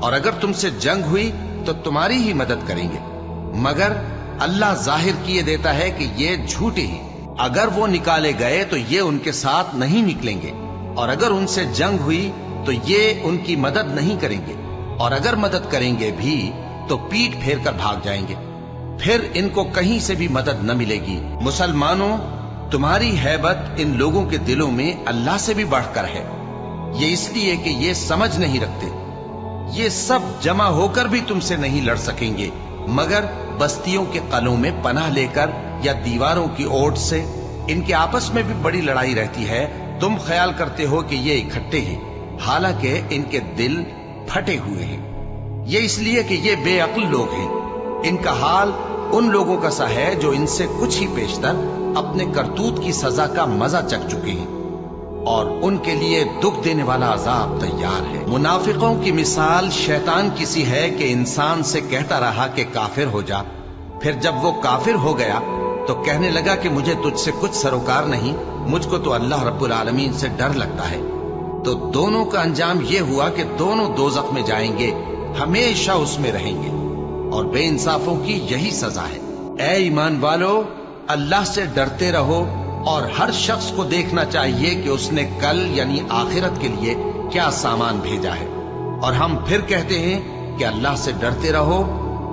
اور اگر تم سے جنگ ہوئی تو تمہاری ہی مدد کریں گے، مگر اللہ ظاہر کیے دیتا ہے کہ یہ جھوٹے ہی۔ اگر وہ نکالے گئے تو یہ ان کے ساتھ نہیں نکلیں گے، اور اگر ان سے جنگ ہوئی تو یہ ان کی مدد نہیں کریں گے، اور اگر مدد کریں گے بھی تو پیٹ پھیر کر بھاگ جائیں گے، پھر ان کو کہیں سے بھی مدد نہ ملے گی۔ مسلمانوں، تمہاری ہیبت ان لوگوں کے دلوں میں اللہ سے بھی بڑھ کر ہے، یہ اس لیے کہ یہ سمجھ نہیں رکھتے۔ یہ سب جمع ہو کر بھی تم سے نہیں لڑ سکیں گے، مگر بستیوں کے قلعوں میں پناہ لے کر یا دیواروں کی اوٹ سے۔ ان کے آپس میں بھی بڑی لڑائی رہتی ہے، تم خیال کرتے ہو کہ یہ اکٹھے ہیں، حالانکہ ان کے دل پھٹے ہوئے ہیں۔ یہ اس لیے کہ یہ بے عقل لوگ ہیں۔ ان کا حال ان لوگوں کا سا ہے جو ان سے کچھ ہی پیشتر اپنے کرتوت کی سزا کا مزہ چکھ چکے ہیں، اور ان کے لیے دکھ دینے والا عذاب تیار ہے۔ منافقوں کی مثال شیطان کی سی ہے کہ انسان سے کہتا رہا کہ کافر ہو جا، پھر جب وہ کافر ہو گیا تو کہنے لگا کہ مجھے تجھ سے کچھ سروکار نہیں، مجھ کو تو اللہ رب العالمین سے ڈر لگتا ہے۔ تو دونوں کا انجام یہ ہوا کہ دونوں دوزخ میں جائیں گے، ہمیشہ اس میں رہیں گے، اور بے انصافوں کی یہی سزا ہے۔ اے ایمان والو، اللہ سے ڈرتے رہو، اور ہر شخص کو دیکھنا چاہیے کہ اس نے کل یعنی آخرت کے لیے کیا سامان بھیجا ہے۔ اور ہم پھر کہتے ہیں کہ اللہ سے ڈرتے رہو،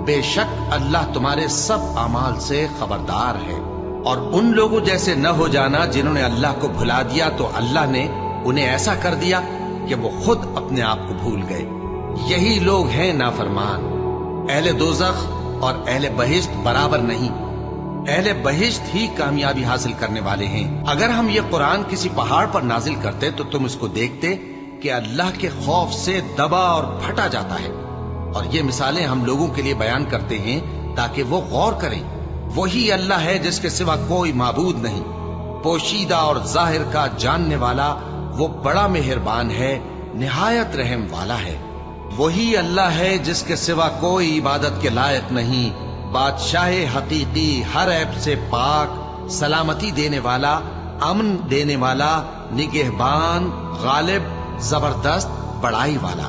بے شک اللہ تمہارے سب اعمال سے خبردار ہے۔ اور ان لوگوں جیسے نہ ہو جانا جنہوں نے اللہ کو بھلا دیا تو اللہ نے انہیں ایسا کر دیا کہ وہ خود اپنے آپ کو بھول گئے۔ یہی لوگ ہیں نافرمان۔ اہل دوزخ اور اہل بہشت برابر نہیں، اہل بہشت ہی کامیابی حاصل کرنے والے ہیں۔ اگر ہم یہ قرآن کسی پہاڑ پر نازل کرتے تو تم اس کو دیکھتے کہ اللہ کے خوف سے دبا اور پھٹا جاتا ہے۔ اور یہ مثالیں ہم لوگوں کے لیے بیان کرتے ہیں تاکہ وہ غور کریں۔ وہی اللہ ہے جس کے سوا کوئی معبود نہیں، پوشیدہ اور ظاہر کا جاننے والا، وہ بڑا مہربان ہے، نہایت رحم والا ہے۔ وہی اللہ ہے جس کے سوا کوئی عبادت کے لائق نہیں، بادشاہ حقیقی، ہر عیب سے پاک، سلامتی دینے والا، امن دینے والا، نگہبان، غالب، زبردست، بڑائی والا۔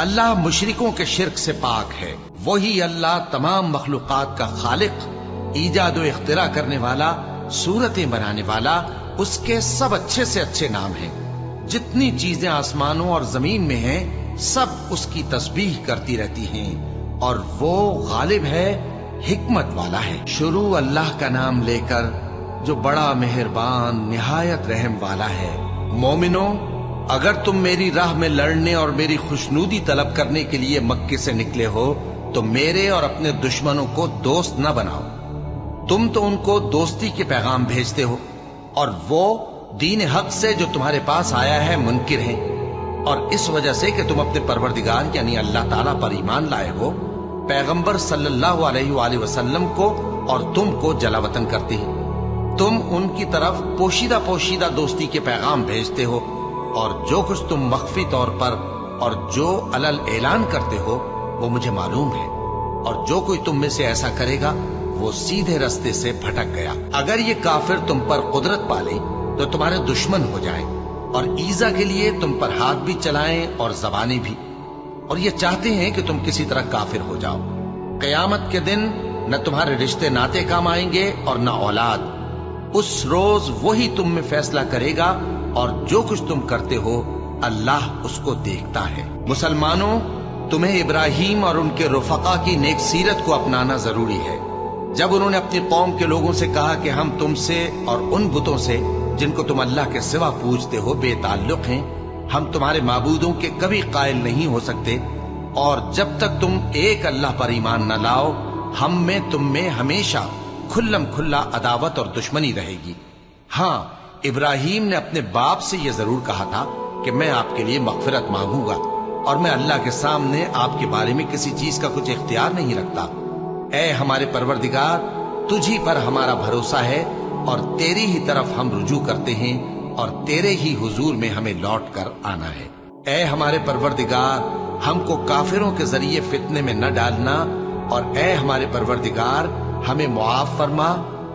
اللہ مشرکوں کے شرک سے پاک ہے۔ وہی اللہ تمام مخلوقات کا خالق، ایجاد و اختراع کرنے والا، صورتیں بنانے والا، اس کے سب اچھے سے اچھے نام ہیں۔ جتنی چیزیں آسمانوں اور زمین میں ہیں سب اس کی تسبیح کرتی رہتی ہیں، اور وہ غالب ہے، حکمت والا ہے۔ شروع اللہ کا نام لے کر جو بڑا مہربان نہایت رحم والا ہے۔ مومنوں، اگر تم میری راہ میں لڑنے اور میری خوشنودی طلب کرنے کے لیے مکے سے نکلے ہو تو میرے اور اپنے دشمنوں کو دوست نہ بناؤ۔ تم تو ان کو دوستی کے پیغام بھیجتے ہو، اور وہ دین حق سے جو تمہارے پاس آیا ہے منکر ہیں، اور اس وجہ سے کہ تم اپنے پروردگار یعنی اللہ تعالیٰ پر ایمان لائے ہو، پیغمبر صلی اللہ علیہ وآلہ وسلم کو اور تم کو جلا وطن کرتے ہیں۔ تم ان کی طرف پوشیدہ دوستی کے پیغام بھیجتے ہو، اور جو کچھ تم مخفی طور پر اور جو علل اعلان کرتے ہو وہ مجھے معلوم ہے، اور جو کوئی تم میں سے ایسا کرے گا وہ سیدھے رستے سے بھٹک گیا۔ اگر یہ کافر تم پر قدرت پالیں تو تمہارے دشمن ہو جائیں، اور ایذا کے لیے تم پر ہاتھ بھی چلائیں اور زبانیں بھی، اور یہ چاہتے ہیں کہ تم کسی طرح کافر ہو جاؤ۔ قیامت کے دن نہ تمہارے رشتے ناتے کام آئیں گے اور نہ اولاد۔ اس روز وہی تم میں فیصلہ کرے گا، اور جو کچھ تم کرتے ہو اللہ اس کو دیکھتا ہے۔ مسلمانوں، تمہیں ابراہیم اور ان کے رفقا کی نیک سیرت کو اپنانا ضروری ہے۔ جب انہوں نے اپنی قوم کے لوگوں سے کہا کہ ہم تم سے اور ان بتوں سے جن کو تم اللہ کے سوا پوجتے ہو بے تعلق ہیں، ہم تمہارے معبودوں کے کبھی قائل نہیں ہو سکتے، اور جب تک تم ایک اللہ پر ایمان نہ لاؤ ہم میں تم میں ہمیشہ کھلم کھلا عداوت اور دشمنی رہے گی۔ ہاں، ابراہیم نے اپنے باپ سے یہ ضرور کہا تھا کہ میں آپ کے لیے مغفرت مانگوں گا، اور میں اللہ کے سامنے آپ کے بارے میں کسی چیز کا کچھ اختیار نہیں رکھتا۔ اے ہمارے پروردگار، تجھی پر ہمارا بھروسہ ہے، اور تیری ہی طرف ہم رجوع کرتے ہیں، اور تیرے ہی حضور میں ہمیں لوٹ کر آنا ہے۔ اے ہمارے پروردگار، ہم کو کافروں کے ذریعے فتنے میں نہ ڈالنا، اور اے ہمارے پروردگار ہمیں معاف فرما،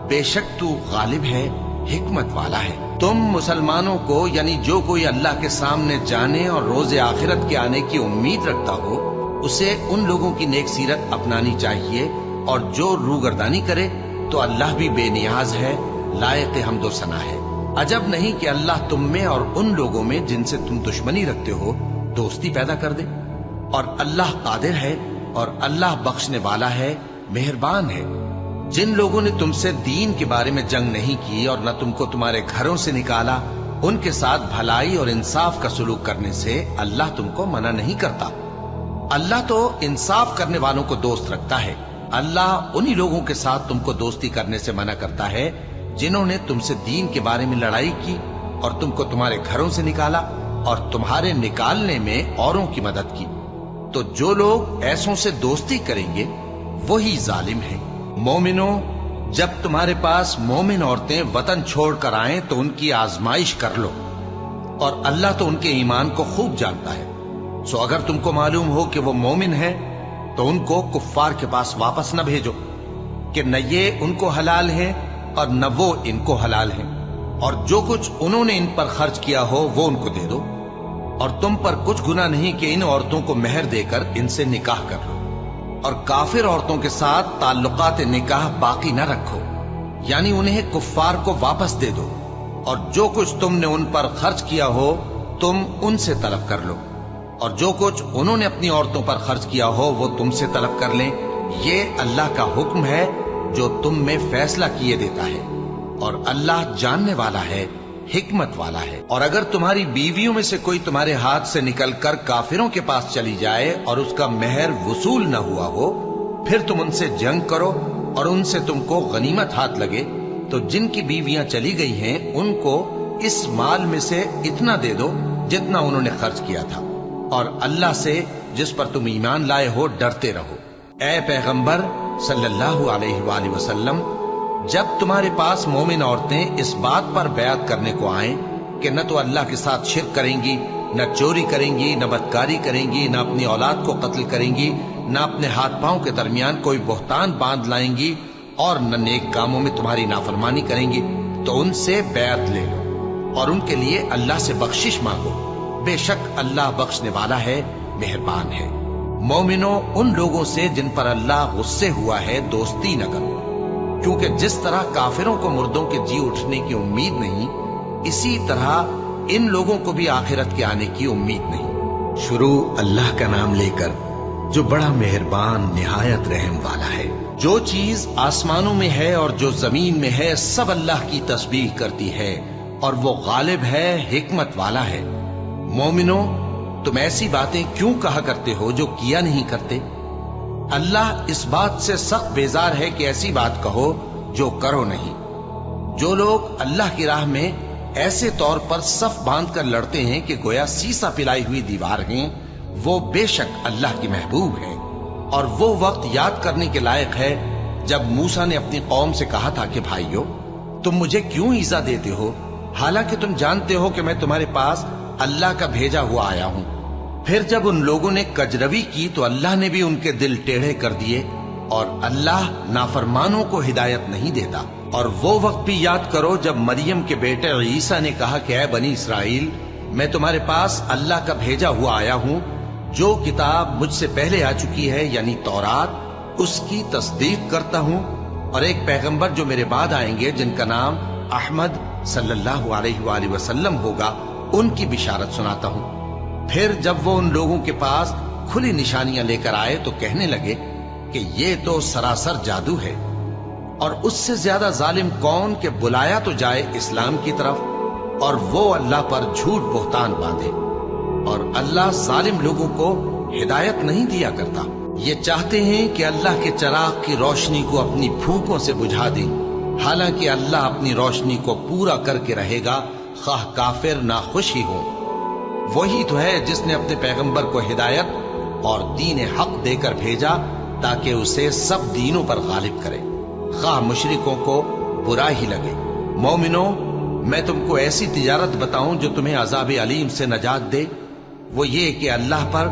بے شک تو غالب ہے، حکمت والا ہے۔ تم مسلمانوں کو یعنی جو کوئی اللہ کے سامنے جانے اور روز آخرت کے آنے کی امید رکھتا ہو اسے ان لوگوں کی نیک سیرت اپنانی چاہیے، اور جو روگردانی کرے تو اللہ بھی بے نیاز ہے، لائق حمد و ثنا ہے۔ عجب نہیں کہ اللہ تم میں اور ان لوگوں میں جن سے تم دشمنی رکھتے ہو دوستی پیدا کر دے۔ اور اللہ قادر ہے، اور اللہ بخشنے والا ہے، مہربان ہے۔ جن لوگوں نے تم سے دین کے بارے میں جنگ نہیں کی اور نہ تم کو تمہارے گھروں سے نکالا، ان کے ساتھ بھلائی اور انصاف کا سلوک کرنے سے اللہ تم کو منع نہیں کرتا۔ اللہ تو انصاف کرنے والوں کو دوست رکھتا ہے۔ اللہ انہی لوگوں کے ساتھ تم کو دوستی کرنے سے منع کرتا ہے جنہوں نے تم سے دین کے بارے میں لڑائی کی اور تم کو تمہارے گھروں سے نکالا اور تمہارے نکالنے میں اوروں کی مدد کی۔ تو جو لوگ ایسوں سے دوستی کریں گے وہی ظالم ہیں۔ مومنوں، جب تمہارے پاس مومن عورتیں وطن چھوڑ کر آئیں تو ان کی آزمائش کر لو، اور اللہ تو ان کے ایمان کو خوب جانتا ہے۔ سو اگر تم کو معلوم ہو کہ وہ مومن ہیں تو ان کو کفار کے پاس واپس نہ بھیجو، کہ نہ یہ ان کو حلال ہیں اور نہ وہ ان کو حلال ہیں، اور جو کچھ انہوں نے ان پر خرچ کیا ہو وہ ان کو دے دو، اور تم پر کچھ گناہ نہیں کہ ان عورتوں کو مہر دے کر ان سے نکاح کر لو، اور کافر عورتوں کے ساتھ تعلقات نکاح باقی نہ رکھو، یعنی انہیں کفار کو واپس دے دو، اور جو کچھ تم نے ان پر خرچ کیا ہو تم ان سے طلب کر لو، اور جو کچھ انہوں نے اپنی عورتوں پر خرچ کیا ہو وہ تم سے طلب کر لیں۔ یہ اللہ کا حکم ہے جو تم میں فیصلہ کیے دیتا ہے، اور اللہ جاننے والا ہے، حکمت والا ہے۔ اور اگر تمہاری بیویوں میں سے کوئی تمہارے ہاتھ سے نکل کر کافروں کے پاس چلی جائے اور اس کا مہر وصول نہ ہوا ہو، پھر تم ان سے جنگ کرو اور ان سے تم کو غنیمت ہاتھ لگے، تو جن کی بیویاں چلی گئی ہیں ان کو اس مال میں سے اتنا دے دو جتنا انہوں نے خرچ کیا تھا، اور اللہ سے جس پر تم ایمان لائے ہو ڈرتے رہو۔ اے پیغمبر صلی اللہ علیہ وآلہ وسلم، جب تمہارے پاس مومن عورتیں اس بات پر بیعت کرنے کو آئیں کہ نہ تو اللہ کے ساتھ شرک کریں گی، نہ چوری کریں گی، نہ بدکاری کریں گی، نہ اپنی اولاد کو قتل کریں گی، نہ اپنے ہاتھ پاؤں کے درمیان کوئی بہتان باندھ لائیں گی، اور نہ نیک کاموں میں تمہاری نافرمانی کریں گی، تو ان سے بیعت لے لو اور ان کے لیے اللہ سے بخشش مانگو، بے شک اللہ بخشنے والا ہے، مہربان ہے۔ مومنوں، ان لوگوں سے جن پر اللہ غصے ہوا ہے دوستی نہ کرو، کیونکہ جس طرح کافروں کو مردوں کے جی اٹھنے کی امید نہیں، اسی طرح ان لوگوں کو بھی آخرت کے آنے کی امید نہیں۔ شروع اللہ کا نام لے کر جو بڑا مہربان نہایت رحم والا ہے۔ جو چیز آسمانوں میں ہے اور جو زمین میں ہے سب اللہ کی تسبیح کرتی ہے، اور وہ غالب ہے، حکمت والا ہے۔ مومنوں، تم ایسی باتیں کیوں کہا کرتے ہو جو کیا نہیں کرتے؟ اللہ اس بات سے سخت بیزار ہے کہ ایسی بات کہو جو کرو نہیں۔ جو لوگ اللہ کی راہ میں ایسے طور پر صف باندھ کر لڑتے ہیں کہ گویا سیسا پلائی ہوئی دیوار ہیں، وہ بے شک اللہ کی محبوب ہیں۔ اور وہ وقت یاد کرنے کے لائق ہے جب موسیٰ نے اپنی قوم سے کہا تھا کہ بھائیو، تم مجھے کیوں ایذا دیتے ہو، حالانکہ تم جانتے ہو کہ میں تمہارے پاس اللہ کا بھیجا ہوا آیا ہوں۔ پھر جب ان لوگوں نے کجروی کی تو اللہ نے بھی ان کے دل ٹیڑھے کر دیے، اور اللہ نافرمانوں کو ہدایت نہیں دیتا۔ اور وہ وقت بھی یاد کرو جب مریم کے بیٹے عیسیٰ نے کہا کہ اے بنی اسرائیل، میں تمہارے پاس اللہ کا بھیجا ہوا آیا ہوں، جو کتاب مجھ سے پہلے آ چکی ہے یعنی تورات، اس کی تصدیق کرتا ہوں، اور ایک پیغمبر جو میرے بعد آئیں گے جن کا نام احمد صلی اللہ علیہ وآلہ وسلم ہوگا، ان کی بشارت سناتا ہوں۔ پھر جب وہ ان لوگوں کے پاس کھلی نشانیاں لے کر آئے تو کہنے لگے کہ یہ تو سراسر جادو ہے، اور اس سے زیادہ ظالم کون کہ بلایا تو جائے اسلام کی طرف اور وہ اللہ پر جھوٹ بہتان باندھے، اور اللہ ظالم لوگوں کو ہدایت نہیں دیا کرتا۔ یہ چاہتے ہیں کہ اللہ کے چراغ کی روشنی کو اپنی پھونکوں سے بجھا دیں، حالانکہ اللہ اپنی روشنی کو پورا کر کے رہے گا، خواہ کافر ناخوش ہی ہوں۔ وہی تو ہے جس نے اپنے پیغمبر کو ہدایت اور دین حق دے کر بھیجا تاکہ اسے سب دینوں پر غالب کرے، خواہ مشرکوں کو برا ہی لگے۔ مومنوں، میں تم کو ایسی تجارت بتاؤں جو تمہیں عذاب علیم سے نجات دے؟ وہ یہ کہ اللہ پر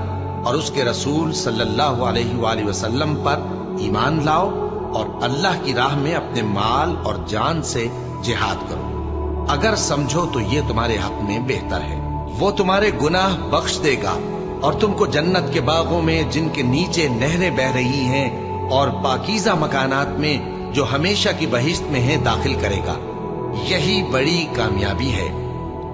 اور اس کے رسول صلی اللہ علیہ وآلہ وسلم پر ایمان لاؤ، اور اللہ کی راہ میں اپنے مال اور جان سے جہاد کرو۔ اگر سمجھو تو یہ تمہارے حق میں بہتر ہے۔ وہ تمہارے گناہ بخش دے گا اور تم کو جنت کے باغوں میں جن کے نیچے نہریں بہ رہی ہیں اور پاکیزہ مکانات میں جو ہمیشہ کی بہشت میں ہیں داخل کرے گا۔ یہی بڑی کامیابی ہے۔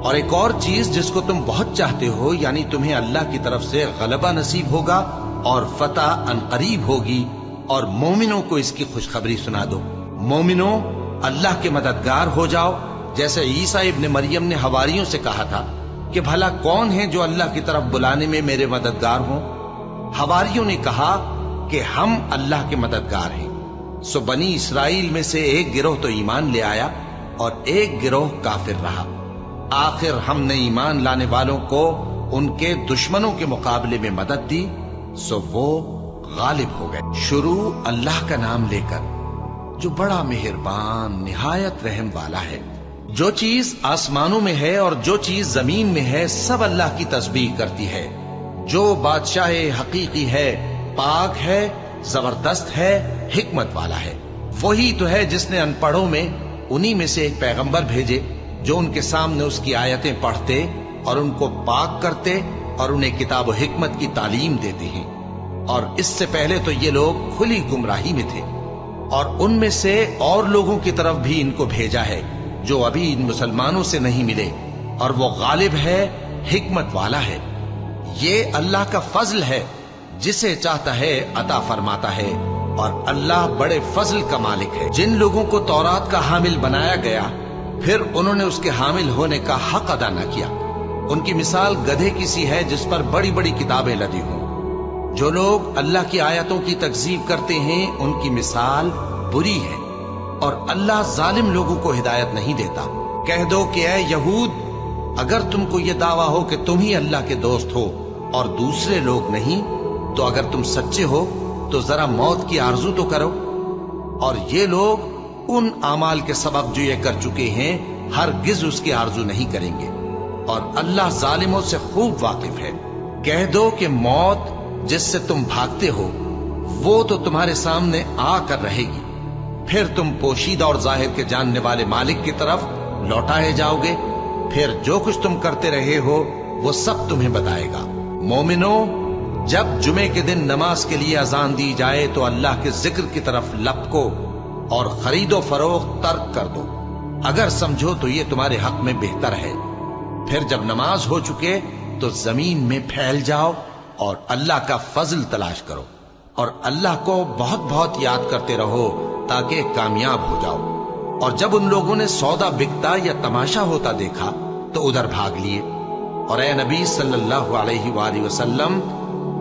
اور ایک اور چیز جس کو تم بہت چاہتے ہو، یعنی تمہیں اللہ کی طرف سے غلبہ نصیب ہوگا اور فتح عنقریب ہوگی، اور مومنوں کو اس کی خوشخبری سنا دو۔ مومنوں، اللہ کے مددگار ہو جاؤ، جیسے عیسیٰ ابن مریم نے حواریوں سے کہا تھا کہ بھلا کون ہے جو اللہ کی طرف بلانے میں میرے مددگار ہوں؟ حواریوں نے کہا کہ ہم اللہ کے مددگار ہیں۔ سو بنی اسرائیل میں سے ایک گروہ تو ایمان لے آیا اور ایک گروہ کافر رہا۔ آخر ہم نے ایمان لانے والوں کو ان کے دشمنوں کے مقابلے میں مدد دی، سو وہ غالب ہو گئے۔ شروع اللہ کا نام لے کر جو بڑا مہربان نہایت رحم والا ہے۔ جو چیز آسمانوں میں ہے اور جو چیز زمین میں ہے سب اللہ کی تسبیح کرتی ہے۔ جو بادشاہ حقیقی ہے، پاک ہے، زبردست ہے، حکمت والا ہے۔ وہی تو ہے جس نے ان پڑھوں میں انہی میں سے ایک پیغمبر بھیجے جو ان کے سامنے اس کی آیتیں پڑھتے اور ان کو پاک کرتے اور انہیں کتاب و حکمت کی تعلیم دیتے ہیں۔ اور اس سے پہلے تو یہ لوگ کھلی گمراہی میں تھے، اور ان میں سے اور لوگوں کی طرف بھی ان کو بھیجا ہے جو ابھی ان مسلمانوں سے نہیں ملے، اور وہ غالب ہے، حکمت والا ہے۔ یہ اللہ کا فضل ہے، جسے چاہتا ہے عطا فرماتا ہے، اور اللہ بڑے فضل کا مالک ہے۔ جن لوگوں کو تورات کا حامل بنایا گیا پھر انہوں نے اس کے حامل ہونے کا حق ادا نہ کیا، ان کی مثال گدھے کی سی ہے جس پر بڑی بڑی کتابیں لدی ہوں۔ جو لوگ اللہ کی آیتوں کی تکذیب کرتے ہیں ان کی مثال بری ہے، اور اللہ ظالم لوگوں کو ہدایت نہیں دیتا۔ کہہ دو کہ اے یہود، اگر تم کو یہ دعویٰ ہو کہ تم ہی اللہ کے دوست ہو اور دوسرے لوگ نہیں، تو اگر تم سچے ہو تو ذرا موت کی آرزو تو کرو۔ اور یہ لوگ ان اعمال کے سبب جو یہ کر چکے ہیں ہرگز اس کی آرزو نہیں کریں گے، اور اللہ ظالموں سے خوب واقف ہے۔ کہہ دو کہ موت جس سے تم بھاگتے ہو وہ تو تمہارے سامنے آ کر رہے گی، پھر تم پوشیدہ اور ظاہر کے جاننے والے مالک کی طرف لوٹائے جاؤ گے، پھر جو کچھ تم کرتے رہے ہو وہ سب تمہیں بتائے گا۔ مومنوں، جب جمعے کے دن نماز کے لیے اذان دی جائے تو اللہ کے ذکر کی طرف لپکو اور خرید و فروخت ترک کر دو، اگر سمجھو تو یہ تمہارے حق میں بہتر ہے۔ پھر جب نماز ہو چکے تو زمین میں پھیل جاؤ اور اللہ کا فضل تلاش کرو، اور اللہ کو بہت بہت یاد کرتے رہو تاکہ کامیاب ہو جاؤ۔ اور جب ان لوگوں نے سودا بکتا یا تماشا ہوتا دیکھا تو ادھر بھاگ لیے، اور اے نبی صلی اللہ علیہ وآلہ وسلم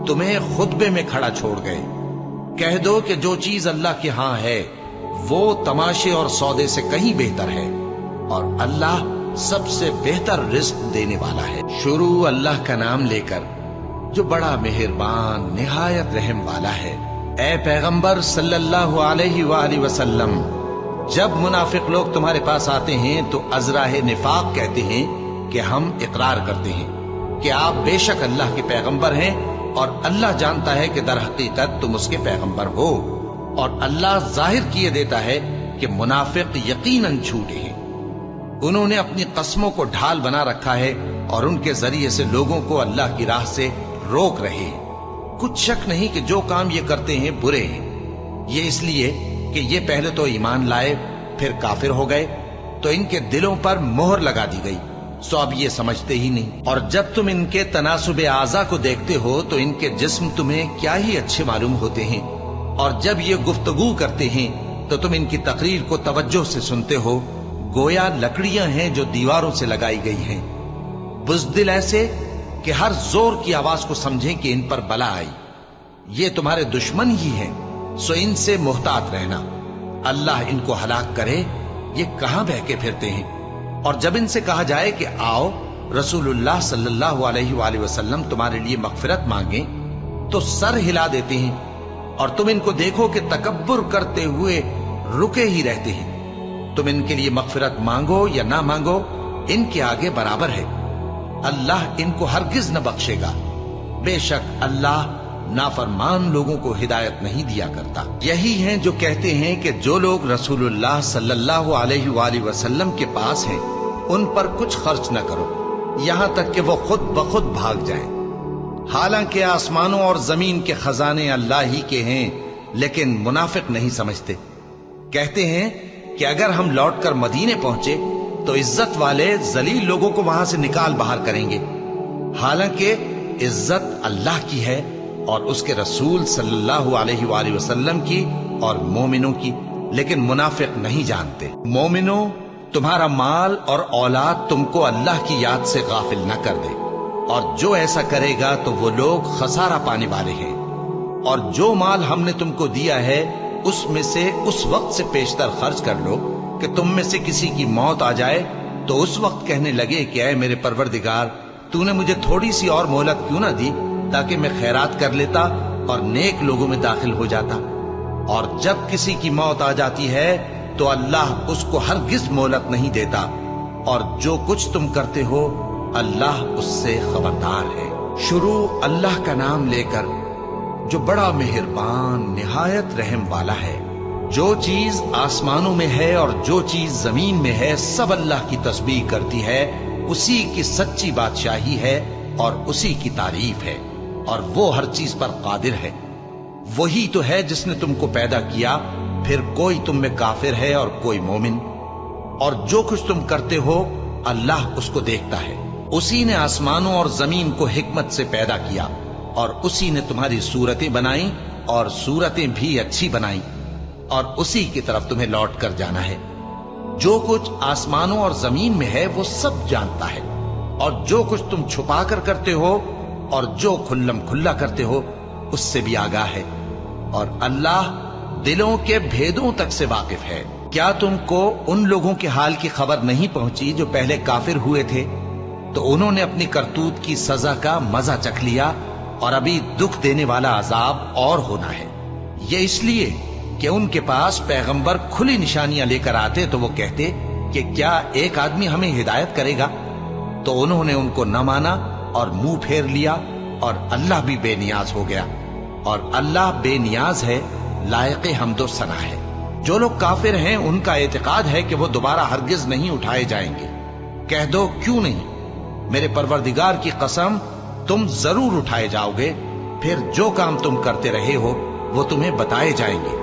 تمہیں خطبے میں کھڑا چھوڑ گئے۔ کہہ دو کہ جو چیز اللہ کے ہاں ہے وہ تماشے اور سودے سے کہیں بہتر ہے، اور اللہ سب سے بہتر رزق دینے والا ہے۔ شروع اللہ کا نام لے کر جو بڑا مہربان نہایت رحم والا ہے۔ اے پیغمبر صلی اللہ علیہ وآلہ وسلم، جب منافق لوگ تمہارے پاس آتے ہیں تو ازراہ نفاق کہتے ہیں کہ ہم اقرار کرتے ہیں کہ آپ بے شک اللہ کے پیغمبر ہیں، اور اللہ جانتا ہے کہ در حقیقت تم اس کے پیغمبر ہو، اور اللہ ظاہر کیے دیتا ہے کہ منافق یقیناً جھوٹے ہیں۔ انہوں نے اپنی قسموں کو ڈھال بنا رکھا ہے اور ان کے ذریعے سے لوگوں کو اللہ کی راہ سے روک رہے ہیں۔ کچھ شک نہیں کہ جو کام یہ کرتے ہیں برے ہیں، یہ اس لیے کہ یہ پہلے تو ایمان لائے پھر کافر ہو گئے، تو ان کے دلوں پر مہر لگا دی گئی، سو اب یہ سمجھتے ہی نہیں۔ اور جب تم ان کے تناسب اعضاء کو دیکھتے ہو تو ان کے جسم تمہیں کیا ہی اچھے معلوم ہوتے ہیں، اور جب یہ گفتگو کرتے ہیں تو تم ان کی تقریر کو توجہ سے سنتے ہو، گویا لکڑیاں ہیں جو دیواروں سے لگائی گئی ہیں، بزدل ایسے کہ ہر زور کی آواز کو سمجھیں کہ ان پر بلا آئی۔ یہ تمہارے دشمن ہی ہیں، سو ان سے محتاط رہنا، اللہ ان کو ہلاک کرے، یہ کہاں بہکے پھرتے ہیں۔ اور جب ان سے کہا جائے کہ آؤ رسول اللہ صلی اللہ علیہ وآلہ وسلم تمہارے لیے مغفرت مانگیں، تو سر ہلا دیتے ہیں، اور تم ان کو دیکھو کہ تکبر کرتے ہوئے رکے ہی رہتے ہیں۔ تم ان کے لیے مغفرت مانگو یا نہ مانگو، ان کے آگے برابر ہے، اللہ ان کو ہرگز نہ بخشے گا، بے شک اللہ نافرمان لوگوں کو ہدایت نہیں دیا کرتا۔ یہی ہیں جو کہتے ہیں کہ جو لوگ رسول اللہ صلی اللہ علیہ وآلہ وسلم کے پاس ہیں ان پر کچھ خرچ نہ کرو یہاں تک کہ وہ خود بخود بھاگ جائیں، حالانکہ آسمانوں اور زمین کے خزانے اللہ ہی کے ہیں، لیکن منافق نہیں سمجھتے۔ کہتے ہیں کہ اگر ہم لوٹ کر مدینے پہنچے تو عزت والے ذلیل لوگوں کو وہاں سے نکال باہر کریں گے، حالانکہ عزت اللہ کی ہے اور اس کے رسول صلی اللہ علیہ وآلہ وسلم کی اور مومنوں کی، لیکن منافق نہیں جانتے۔ مومنوں، تمہارا مال اور اولاد تم کو اللہ کی یاد سے غافل نہ کر دے، اور جو ایسا کرے گا تو وہ لوگ خسارہ پانے والے ہیں۔ اور جو مال ہم نے تم کو دیا ہے اس میں سے اس وقت سے پیشتر خرچ کر لو کہ تم میں سے کسی کی موت آ جائے تو اس وقت کہنے لگے کہ اے میرے پروردگار، تو نے مجھے تھوڑی سی اور مہلت کیوں نہ دی تاکہ میں خیرات کر لیتا اور نیک لوگوں میں داخل ہو جاتا۔ اور جب کسی کی موت آ جاتی ہے تو اللہ اس کو ہرگز مہلت نہیں دیتا، اور جو کچھ تم کرتے ہو اللہ اس سے خبردار ہے۔ شروع اللہ کا نام لے کر جو بڑا مہربان نہایت رحم والا ہے۔ جو چیز آسمانوں میں ہے اور جو چیز زمین میں ہے سب اللہ کی تسبیح کرتی ہے، اسی کی سچی بادشاہی ہے اور اسی کی تعریف ہے، اور وہ ہر چیز پر قادر ہے۔ وہی تو ہے جس نے تم کو پیدا کیا، پھر کوئی تم میں کافر ہے اور کوئی مومن، اور جو کچھ تم کرتے ہو اللہ اس کو دیکھتا ہے۔ اسی نے آسمانوں اور زمین کو حکمت سے پیدا کیا، اور اسی نے تمہاری صورتیں بنائیں اور صورتیں بھی اچھی بنائیں، اور اسی کی طرف تمہیں لوٹ کر جانا ہے۔ جو کچھ آسمانوں اور زمین میں ہے وہ سب جانتا ہے، اور جو کچھ تم چھپا کر کرتے ہو اور جو کھلم کھلا کرتے ہو اس سے بھی آگاہ ہے، اور اللہ دلوں کے بھیدوں تک سے واقف ہے۔ کیا تم کو ان لوگوں کے حال کی خبر نہیں پہنچی جو پہلے کافر ہوئے تھے؟ تو انہوں نے اپنی کرتوت کی سزا کا مزہ چکھ لیا، اور ابھی دکھ دینے والا عذاب اور ہونا ہے۔ یہ اس لیے کہ ان کے پاس پیغمبر کھلی نشانیاں لے کر آتے تو وہ کہتے کہ کیا ایک آدمی ہمیں ہدایت کرے گا؟ تو انہوں نے ان کو نہ مانا اور منہ پھیر لیا، اور اللہ بھی بے نیاز ہو گیا، اور اللہ بے نیاز ہے، لائق حمد و ثنا ہے۔ جو لوگ کافر ہیں ان کا اعتقاد ہے کہ وہ دوبارہ ہرگز نہیں اٹھائے جائیں گے۔ کہہ دو کیوں نہیں؟ میرے پروردگار کی قسم تم ضرور اٹھائے جاؤ گے، پھر جو کام تم کرتے رہے ہو وہ تمہیں بتائے جائیں گے،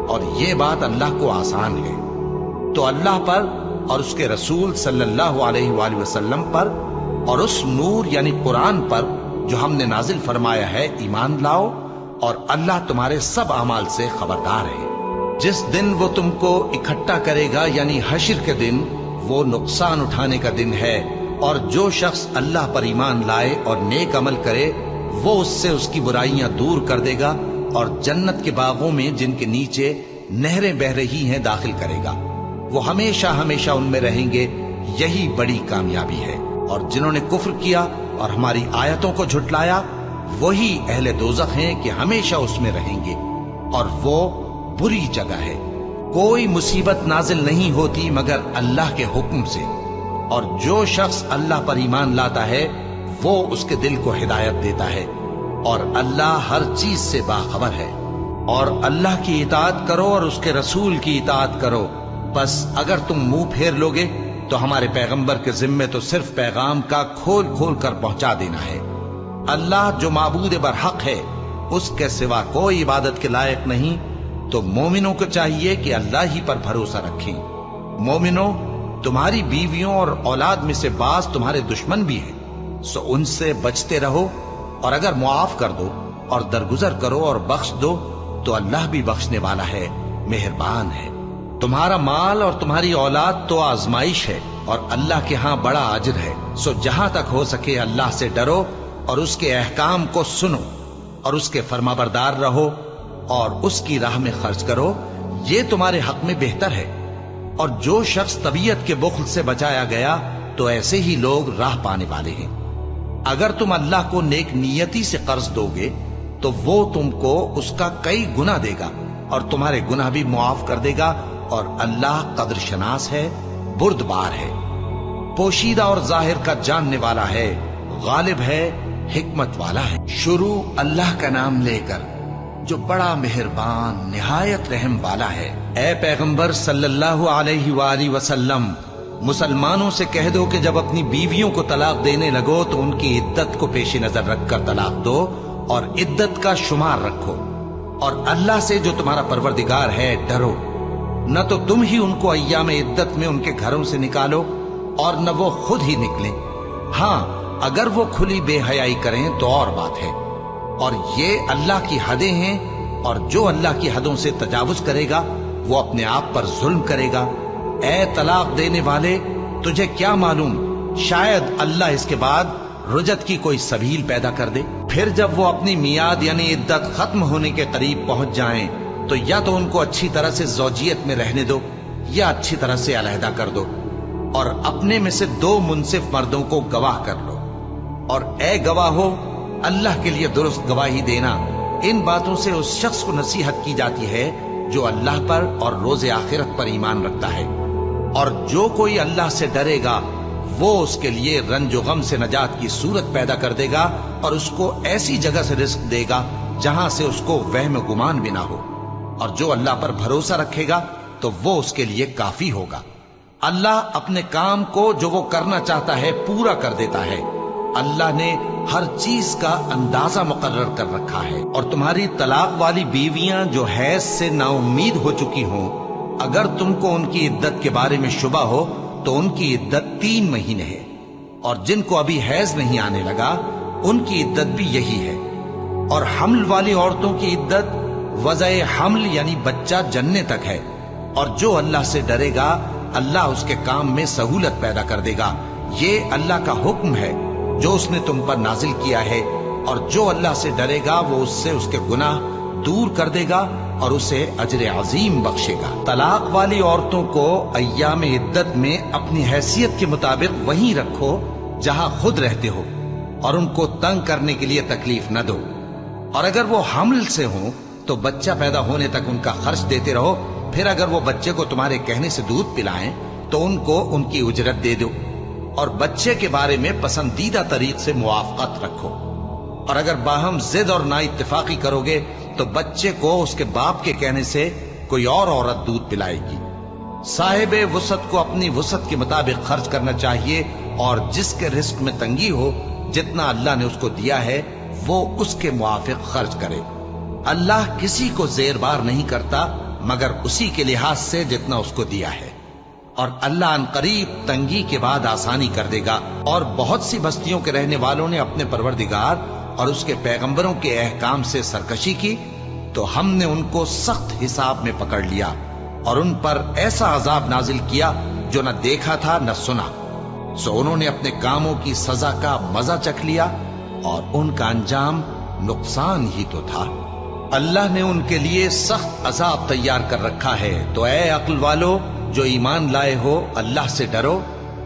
اور یہ بات اللہ کو آسان ہے۔ تو اللہ پر اور اس کے رسول صلی اللہ علیہ وآلہ وسلم پر اور اس نور یعنی قرآن پر جو ہم نے نازل فرمایا ہے ایمان لاؤ، اور اللہ تمہارے سب اعمال سے خبردار ہے۔ جس دن وہ تم کو اکٹھا کرے گا یعنی حشر کے دن، وہ نقصان اٹھانے کا دن ہے، اور جو شخص اللہ پر ایمان لائے اور نیک عمل کرے وہ اس سے اس کی برائیاں دور کر دے گا، اور جنت کے باغوں میں جن کے نیچے نہریں بہ رہی ہیں داخل کرے گا۔ وہ ہمیشہ ہمیشہ ان میں رہیں گے، یہی بڑی کامیابی ہے۔ اور جنہوں نے کفر کیا اور ہماری آیتوں کو جھٹلایا وہی اہل دوزخ ہیں کہ ہمیشہ اس میں رہیں گے، اور وہ بری جگہ ہے۔ کوئی مصیبت نازل نہیں ہوتی مگر اللہ کے حکم سے، اور جو شخص اللہ پر ایمان لاتا ہے وہ اس کے دل کو ہدایت دیتا ہے، اور اللہ ہر چیز سے باخبر ہے۔ اور اللہ کی اطاعت کرو اور اس کے رسول کی اطاعت کرو، بس اگر تم منہ پھیر لوگے تو ہمارے پیغمبر کے ذمے تو صرف پیغام کا کھول کھول کر پہنچا دینا ہے۔ اللہ جو معبود برحق ہے اس کے سوا کوئی عبادت کے لائق نہیں، تو مومنوں کو چاہیے کہ اللہ ہی پر بھروسہ رکھیں۔ مومنوں، تمہاری بیویوں اور اولاد میں سے بعض تمہارے دشمن بھی ہیں، سو ان سے بچتے رہو، اور اگر معاف کر دو اور درگزر کرو اور بخش دو تو اللہ بھی بخشنے والا ہے، مہربان ہے۔ تمہارا مال اور تمہاری اولاد تو آزمائش ہے، اور اللہ کے ہاں بڑا اجر ہے، سو جہاں تک ہو سکے اللہ سے ڈرو اور اس کے احکام کو سنو، اور اس کے فرمانبردار رہو، اور اس کی راہ میں خرچ کرو، یہ تمہارے حق میں بہتر ہے۔ اور جو شخص طبیعت کے بخل سے بچایا گیا تو ایسے ہی لوگ راہ پانے والے ہیں۔ اگر تم اللہ کو نیک نیتی سے قرض دو گے تو وہ تم کو اس کا کئی گنا دے گا، اور تمہارے گناہ بھی معاف کر دے گا، اور اللہ قدر شناس ہے، بردبار ہے، پوشیدہ اور ظاہر کا جاننے والا ہے، غالب ہے، حکمت والا ہے۔ شروع اللہ کا نام لے کر جو بڑا مہربان نہایت رحم والا ہے۔ اے پیغمبر صلی اللہ علیہ وآلہ وسلم، مسلمانوں سے کہہ دو کہ جب اپنی بیویوں کو طلاق دینے لگو تو ان کی عدت کو پیش نظر رکھ کر طلاق دو اور عدت کا شمار رکھو، اور اللہ سے جو تمہارا پروردگار ہے ڈرو، نہ تو تم ہی ان کو ایام عدت میں ان کے گھروں سے نکالو اور نہ وہ خود ہی نکلیں، ہاں اگر وہ کھلی بے حیائی کریں تو اور بات ہے، اور یہ اللہ کی حدیں ہیں، اور جو اللہ کی حدوں سے تجاوز کرے گا وہ اپنے آپ پر ظلم کرے گا۔ اے طلاق دینے والے، تجھے کیا معلوم شاید اللہ اس کے بعد رجعت کی کوئی سبیل پیدا کر دے۔ پھر جب وہ اپنی میعاد یعنی عدت ختم ہونے کے قریب پہنچ جائیں تو یا تو ان کو اچھی طرح سے زوجیت میں رہنے دو یا اچھی طرح سے علیحدہ کر دو، اور اپنے میں سے 2 منصف مردوں کو گواہ کر لو، اور اے گواہو اللہ کے لیے درست گواہی دینا۔ ان باتوں سے اس شخص کو نصیحت کی جاتی ہے جو اللہ پر اور روز آخرت پر ایمان رکھتا ہے، اور جو کوئی اللہ سے ڈرے گا وہ اس کے لیے رنج و غم سے نجات کی صورت پیدا کر دے گا اور اس کو ایسی جگہ سے رزق دے گا جہاں سے اس کو وہم و گمان بھی نہ ہو، اور جو اللہ پر بھروسہ رکھے گا تو وہ اس کے لیے کافی ہوگا۔ اللہ اپنے کام کو جو وہ کرنا چاہتا ہے پورا کر دیتا ہے۔ اللہ نے ہر چیز کا اندازہ مقرر کر رکھا ہے۔ اور تمہاری طلاق والی بیویاں جو حیض سے نا امید ہو چکی ہوں، اگر تم کو ان کی عدت کے بارے میں شبہ ہو تو ان کی عدت 3 مہینے ہے، اور جن کو ابھی حیض نہیں آنے لگا ان کی عدت بھی یہی ہے۔ اور حمل والی عورتوں کی عدت وضع حمل یعنی بچہ جننے تک ہے، اور جو اللہ سے ڈرے گا اللہ اس کے کام میں سہولت پیدا کر دے گا۔ یہ اللہ کا حکم ہے جو اس نے تم پر نازل کیا ہے، اور جو اللہ سے ڈرے گا وہ اس سے اس کے گناہ دور کر دے گا اور اسے اجر عظیم بخشے گا۔ طلاق والی عورتوں کو ایام عدت میں اپنی حیثیت کے مطابق وہیں رکھو جہاں خود رہتے ہو، اور ان کو تنگ کرنے کے لیے تکلیف نہ دو، اور اگر وہ حمل سے ہوں تو بچہ پیدا ہونے تک ان کا خرچ دیتے رہو، پھر اگر وہ بچے کو تمہارے کہنے سے دودھ پلائیں تو ان کو ان کی اجرت دے دو، اور بچے کے بارے میں پسندیدہ طریق سے موافقت رکھو، اور اگر باہم ضد اور نا اتفاقی کرو گے تو بچے کو اس کے باپ کے کہنے سے کوئی اور عورت دودھ پلائے گی۔ صاحب وسعت کو اپنی وسعت کے مطابق خرچ کرنا چاہیے، اور جس کے رزق میں تنگی ہو جتنا اللہ نے اس کو دیا ہے وہ اس کے موافق خرچ کرے۔ اللہ کسی کو زیر بار نہیں کرتا مگر اسی کے لحاظ سے جتنا اس کو دیا ہے، اور اللہ ان قریب تنگی کے بعد آسانی کر دے گا۔ اور بہت سی بستیوں کے رہنے والوں نے اپنے پروردگار اور اس کے پیغمبروں کے احکام سے سرکشی کی تو ہم نے ان کو سخت حساب میں پکڑ لیا اور ان پر ایسا عذاب نازل کیا جو نہ دیکھا تھا نہ سنا، سو انہوں نے اپنے کاموں کی سزا کا مزہ چکھ لیا اور ان کا انجام نقصان ہی تو تھا۔ اللہ نے ان کے لیے سخت عذاب تیار کر رکھا ہے، تو اے عقل والو جو ایمان لائے ہو اللہ سے ڈرو۔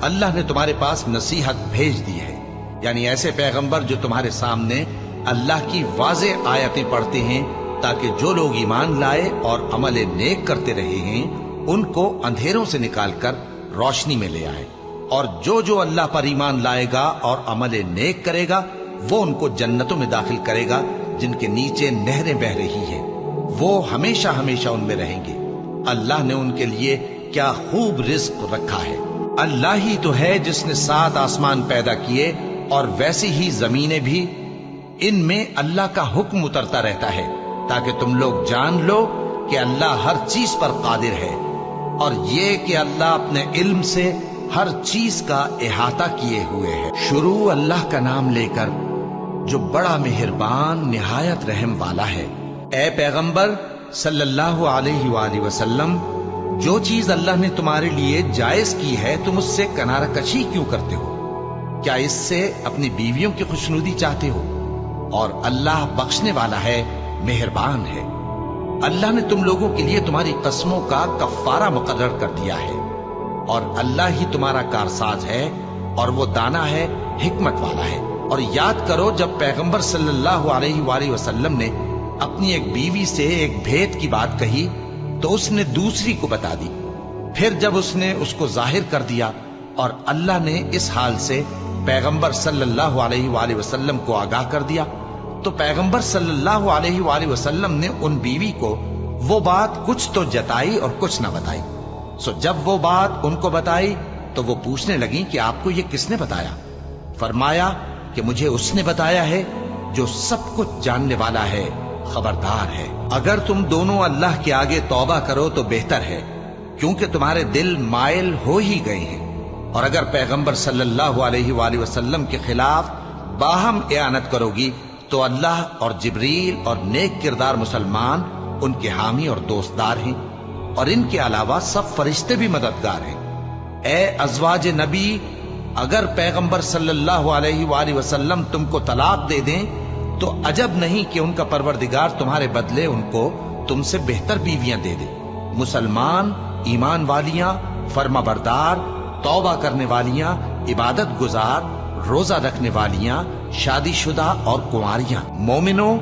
اللہ نے تمہارے پاس نصیحت بھیج دی ہے، یعنی ایسے پیغمبر جو تمہارے سامنے اللہ کی واضح آیتیں پڑھتے ہیں تاکہ جو لوگ ایمان لائے اور عمل نیک کرتے رہے ہیں ان کو اندھیروں سے نکال کر روشنی میں لے آئے، اور جو اللہ پر ایمان لائے گا اور عمل نیک کرے گا وہ ان کو جنتوں میں داخل کرے گا جن کے نیچے نہریں بہ رہی ہیں، وہ ہمیشہ ہمیشہ ان میں رہیں گے۔ اللہ نے ان کے لیے کیا خوب رزق رکھا ہے۔ اللہ ہی تو ہے جس نے 7 آسمان پیدا کیے اور ویسی ہی زمینیں بھی، ان میں اللہ کا حکم اترتا رہتا ہے تاکہ تم لوگ جان لو کہ اللہ ہر چیز پر قادر ہے، اور یہ کہ اللہ اپنے علم سے ہر چیز کا احاطہ کیے ہوئے ہے۔ شروع اللہ کا نام لے کر جو بڑا مہربان نہایت رحم والا ہے۔ اے پیغمبر صلی اللہ علیہ وآلہ وسلم، جو چیز اللہ نے تمہارے لیے جائز کی ہے تم اس سے کنارہ کشی کیوں کرتے ہو؟ کیا اس سے اپنی بیویوں کی خوشنودی چاہتے ہو؟ اور اللہ بخشنے والا ہے، مہربان ہے۔ اللہ نے تم لوگوں کے لیے تمہاری قسموں کا کفارہ مقرر کر دیا ہے، اور اللہ ہی تمہارا کارساز ہے اور وہ دانا ہے، حکمت والا ہے۔ اور یاد کرو جب پیغمبر صلی اللہ علیہ وآلہ وسلم نے اپنی ایک بیوی سے ایک بھید کی بات کہی تو اس نے دوسری کو بتا دی، پھر جب اس نے اس کو ظاہر کر دیا اور اللہ نے اس حال سے پیغمبر صلی اللہ علیہ وآلہ وسلم کو آگاہ کر دیا تو پیغمبر صلی اللہ علیہ وآلہ وسلم نے ان بیوی کو وہ بات کچھ تو جتائی اور کچھ نہ بتائی۔ سو جب وہ بات ان کو بتائی تو تو وہ پوچھنے لگیں کہ آپ کو یہ کس نے بتایا؟ فرمایا کہ مجھے اس نے بتایا ہے جو سب کچھ جاننے والا ہے، خبردار ہے۔ اگر تم دونوں اللہ کے آگے توبہ کرو تو بہتر ہے، کیونکہ تمہارے دل مائل ہو ہی گئے ہیں، اور اگر پیغمبر صلی اللہ علیہ وآلہ وسلم کے خلاف باہم اعانت کرو گی تو اللہ اور جبریل اور نیک کردار مسلمان ان کے حامی اور دوستدار ہیں، اور ان کے علاوہ سب فرشتے بھی مددگار ہیں۔ اے ازواج نبی، اگر پیغمبر صلی اللہ علیہ وآلہ وسلم تم کو طلاق دے دیں تو عجب نہیں کہ ان کا پروردگار تمہارے بدلے ان کو تم سے بہتر بیویاں دے دے۔ مسلمان، ایمان والیاں، فرما بردار، توبہ کرنے والیاں، عبادت گزار، روزہ رکھنے والیاں، شادی شدہ اور کنواریاں۔ مومنوں،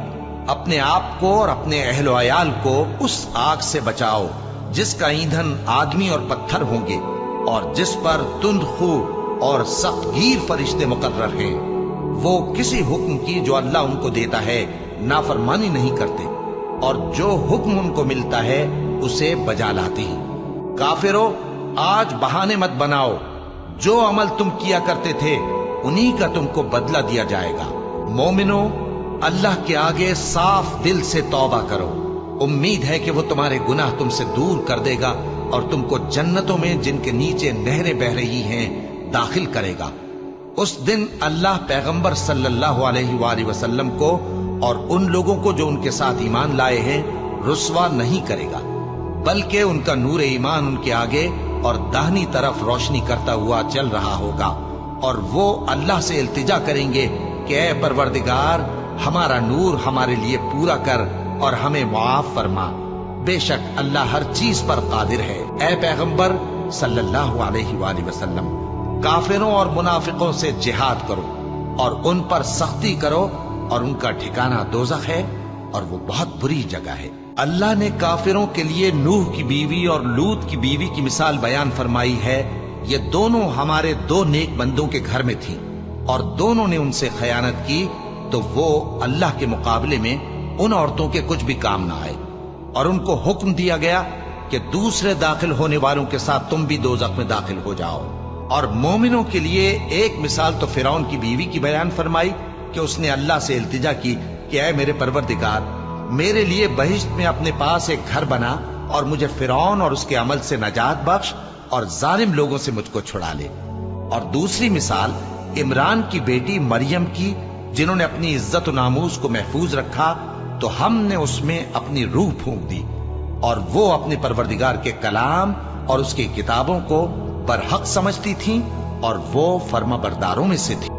اپنے آپ کو اور اپنے اہل و عیال کو اس آگ سے بچاؤ جس کا ایندھن آدمی اور پتھر ہوں گے، اور جس پر تند خو اور سخت گیر فرشتے مقرر ہیں۔ وہ کسی حکم کی جو اللہ ان کو دیتا ہے نافرمانی نہیں کرتے، اور جو حکم ان کو ملتا ہے اسے بجا لاتے ہیں۔ کافرو، آج بہانے مت بناؤ، جو عمل تم کیا کرتے تھے انہی کا تم کو بدلہ دیا جائے گا۔ مومنو، اللہ کے آگے صاف دل سے توبہ کرو، امید ہے کہ وہ تمہارے گناہ تم سے دور کر دے گا اور تم کو جنتوں میں جن کے نیچے نہریں بہ رہی ہیں داخل کرے گا۔ اس دن اللہ پیغمبر صلی اللہ علیہ وآلہ وسلم کو اور ان لوگوں کو جو ان کے ساتھ ایمان لائے ہیں رسوا نہیں کرے گا، بلکہ ان کا نور ایمان ان کے آگے اور داہنی طرف روشنی کرتا ہوا چل رہا ہوگا، اور وہ اللہ سے التجا کریں گے کہ اے پروردگار، ہمارا نور ہمارے لیے پورا کر اور ہمیں معاف فرما، بے شک اللہ ہر چیز پر قادر ہے۔ اے پیغمبر صلی اللہ علیہ وآلہ وسلم، کافروں اور منافقوں سے جہاد کرو اور ان پر سختی کرو، اور ان کا ٹھکانہ دوزخ ہے اور وہ بہت بری جگہ ہے۔ اللہ نے کافروں کے لیے نوح کی بیوی اور لوط کی بیوی کی مثال بیان فرمائی ہے۔ یہ دونوں ہمارے دو نیک بندوں کے گھر میں تھیں، اور دونوں نے ان سے خیانت کی تو وہ اللہ کے مقابلے میں ان عورتوں کے کچھ بھی کام نہ آئے، اور ان کو حکم دیا گیا کہ دوسرے داخل ہونے والوں کے ساتھ تم بھی دوزخ میں داخل ہو جاؤ۔ اور مومنوں کے لیے ایک مثال تو فرعون کی بیوی کی بیان فرمائی کہ اس نے اللہ سے التجا کی کہ اے میرے پروردگار، میرے لیے بہشت میں اپنے پاس ایک گھر بنا اور مجھے فرعون اور اس کے عمل سے نجات بخش اور ظالم لوگوں سے مجھ کو چھڑا لے۔ اور دوسری مثال عمران کی بیٹی مریم کی، جنہوں نے اپنی عزت و ناموس کو محفوظ رکھا تو ہم نے اس میں اپنی روح پھونک دی، اور وہ اپنے پروردگار کے کلام اور اس کی کتابوں کو برحق سمجھتی تھیں، اور وہ فرما برداروں میں سے تھی۔